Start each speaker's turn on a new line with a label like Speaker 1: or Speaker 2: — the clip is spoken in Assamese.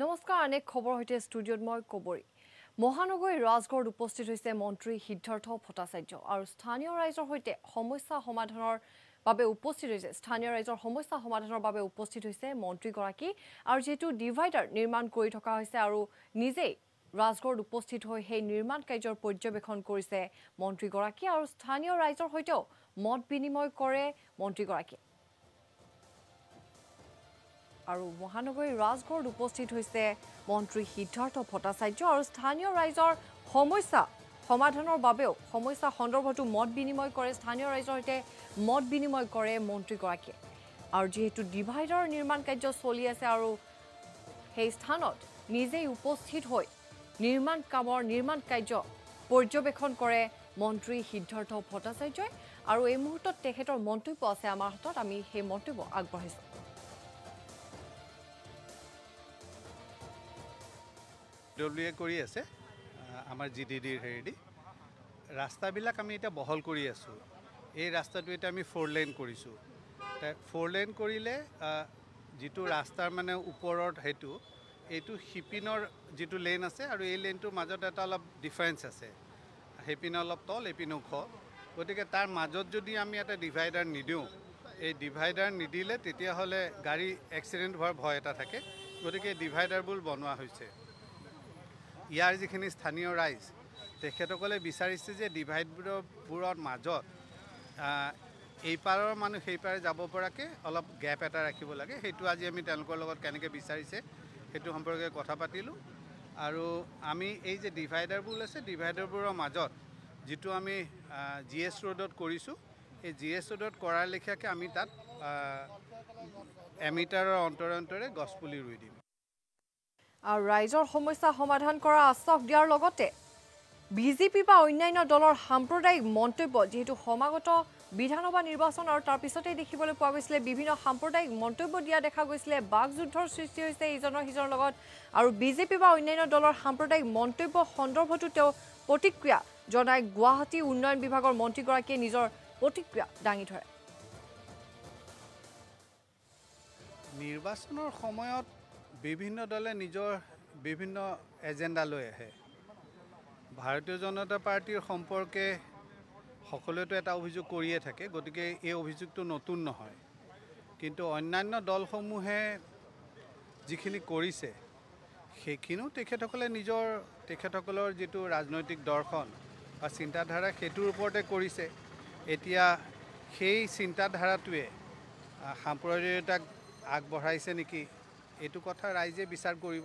Speaker 1: নমস্কাৰ অনেক খবৰ হৈতে ষ্টুডিঅত মই কবৰী মহানগৰী ৰাজগড়ত উপস্থিত হৈছে মন্ত্ৰী সিদ্ধাৰ্থ ভট্টাচাৰ্য আৰু স্থানীয় ৰাইজৰ হৈতে সমস্যা সমাধানৰ বাবে উপস্থিত হৈছে মন্ত্ৰী গৰাকী আৰু যেটো ডিভাইডাৰ নিৰ্মাণ কৰি থকা হৈছে আৰু নিজে ৰাজগড়ত উপস্থিত হৈ সেই নিৰ্মাণ কাৰ্যৰ পৰ্যবেক্ষণ কৰিছে মন্ত্ৰী গৰাকী আৰু স্থানীয় ৰাইজৰ হৈতেও মত বিনিময় কৰে মন্ত্ৰী গৰাকী আৰু মহানগৰী ৰাজগড়ত উপস্থিত হৈছে মন্ত্ৰী সিদ্ধাৰ্থ ভট্টাচাৰ্য আৰু স্থানীয় ৰাইজৰ সমস্যা সমাধানৰ বাবেও সমস্যা সন্দৰ্ভতো মত বিনিময় কৰে স্থানীয় ৰাইজৰ সৈতে মত বিনিময় কৰে মন্ত্ৰী গৰাকী আৰু যেহেতু ডিভাইডাৰ নিৰ্মাণ কাৰ্য চলি আছে আৰু সেই স্থানত নিজে উপস্থিত হৈ নিৰ্মাণ কাৰ্য পৰ্যবেক্ষণ কৰে মন্ত্ৰী সিদ্ধাৰ্থ ভট্টাচাৰ্যই আৰু এই মুহূৰ্তত তেখেতৰ মন্তব্য আছে আমাৰ হাতত আমি সেই মন্তব্য আগবঢ়াইছো
Speaker 2: ডব্লিউএ কৰি আছে আমাৰ জিডিডিৰ হেৰিদি ৰাস্তাবিলাক আমি এটা বহল কৰি আছো এই ৰাস্তাটো এটা আমি 4 লেন কৰিছো 4 লেন কৰিলে যেটো ৰাস্তাৰ মানে ওপৰত হেতু এইটো হিপিনৰ যেটো লেন আছে আৰু এই লেনটোৰ মাজত এটা অলপ ডিফাৰেন্স আছে হেপিন অলপ তল এপিন ওখ গতিকে তাৰ মাজত যদি আমি এটা ডিভাইডাৰ নিদিও এই ডিভাইডাৰ নিদিলে তেতিয়া হলে গাড়ী এক্সিডেন্ট হোৱাৰ ভয় এটা থাকে গতিকে ডিভাইডাৰবোৰ বনোৱা হৈছে ইয়াৰ যিখিনি স্থানীয় ৰাইজ তেখেতসকলে বিচাৰিছে যে ডিভাইডবোৰৰ মাজত এই পাৰৰ মানুহ সেই পাৰে যাব পৰাকে অলপ গ্যাপ এটা ৰাখিব লাগে হেতু আজি আমি তেওঁলোকৰ লগত কেনেকৈ বিচাৰিছে হেতু সম্পৰ্কে কথা পাতিলো আৰু আমি এই যে ডিভাইডাৰবোৰ আছে ডিভাইডাৰবোৰৰ মাজত যেটো আমি জিএছ ৰোডত কৰিছো এই জিএছ ৰোডত কৰাৰ লেখিয়াকে আমি তাত এমিটাৰৰ অন্তৰে গছপুলি ৰুই দিম
Speaker 1: আৰু ৰাইজৰ সমস্যা সমাধান কৰা আশ্বাস দিয়াৰ লগতে বিজেপি বা অন্যান্য দলৰ সাম্প্ৰদায়িক মন্তব্য যেহেতু সমাগত বিধানসভা নিৰ্বাচন আৰু তাৰ পিছতে দেখিবলৈ পোৱা গৈছিল বিভিন্ন সাম্প্ৰদায়িক মন্তব্য দিয়া দেখা গৈছিল বাগযুদ্ধৰ সৃষ্টি হৈছে ইজনৰ সিজনৰ লগত আৰু বিজেপি বা অন্যান্য দলৰ সাম্প্ৰদায়িক মন্তব্য সন্দৰ্ভতো তেওঁ প্ৰতিক্ৰিয়া জনাই গুৱাহাটী উন্নয়ন বিভাগৰ মন্ত্ৰীগৰাকীয়ে নিজৰ প্ৰতিক্ৰিয়া দাঙি ধৰে
Speaker 2: নিৰ্বাচনৰ সময়ত বিভিন্ন দলে নিজৰ বিভিন্ন এজেন্ডা লৈ আহে ভাৰতীয় জনতা পাৰ্টিৰ সম্পৰ্কে সকলোৱেতো এটা অভিযোগ কৰিয়ে থাকে গতিকে এই অভিযোগটো নতুন নহয় কিন্তু অন্যান্য দলসমূহে যিখিনি কৰিছে সেইখিনিও তেখেতসকলৰ যেটো ৰাজনৈতিক দৰ্শন বা চিন্তাধাৰা হেতুৰ ওপৰতে কৰিছে এতিয়া সেই চিন্তাধাৰাটোৱে সাম্প্ৰদায়িকতাক আগবঢ়াইছে নেকি এইটো কথা ৰাইজে বিচাৰ কৰিব